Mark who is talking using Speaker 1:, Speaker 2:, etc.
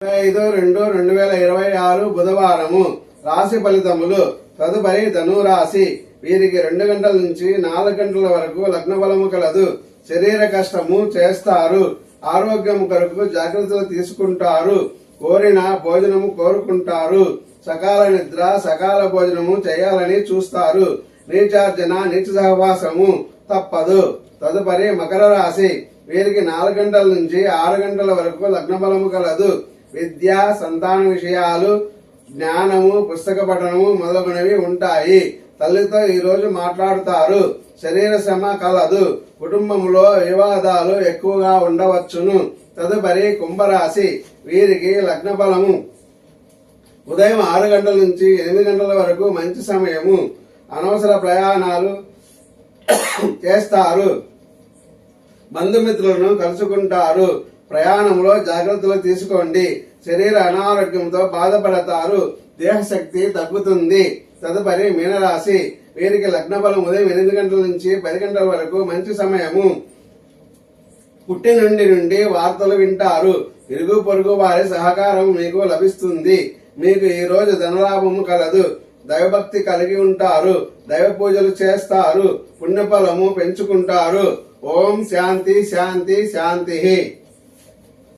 Speaker 1: 5/2/2026 బుధవారము రాశి ఫలితములు. తదుపరి ధనురాశి. వీరికి 2 గంటల నుంచి 4 గంటల వరకు లగ్న బలము కలదు. శరీర కష్టము చేస్తారు. ఆరోగ్యం కొరకు జాగ్రత్తలు తీసుకుంటారు. కోరిన భోజనము కోరుకుంటారు. సకాల నిద్ర సకాల భోజనము చేయాలని చూస్తారు. నీచార్జన నీచ సహవాసము తప్పదు. తదుపరి మకర రాశి. వీరికి 4 గంటల నుంచి 6 గంటల వరకు లగ్న బలము కలదు. విద్య, సంతాన విషయాలు, జ్ఞానము, పుస్తక పఠనము మొదలగునవి ఉంటాయి. తల్లితో ఈ రోజు మాట్లాడుతారు. శరీర శ్రమ కలదు. కుటుంబంలో వివాదాలు ఎక్కువగా ఉండవచ్చును. తదుపరి కుంభరాశి. వీరికి లగ్న బలము ఉదయం 6 గంటల నుంచి 8 గంటల వరకు మంచి సమయము. అనవసర ప్రయాణాలు చేస్తారు. బంధుమిత్రులను కలుసుకుంటారు. ప్రయాణంలో జాగ్రత్తలు తీసుకోండి. శరీర అనారోగ్యంతో బాధపడతారు. దేహశక్తి తగ్గుతుంది. తదుపరి మీనరాశి. వీరికి లగ్న బలం ఉదయం 8 గంటల నుంచి 10 గంటల వరకు మంచి సమయము. పుట్టిన నుండి వార్తలు వింటారు. ఇరుగు పొరుగు వారి సహకారం మీకు లభిస్తుంది. మీకు ఈ రోజు ధనలాభము కలదు. దైవభక్తి కలిగి ఉంటారు. దైవ పూజలు చేస్తారు. పుణ్యఫలము పెంచుకుంటారు. ఓం శాంతి శాంతి శాంతి.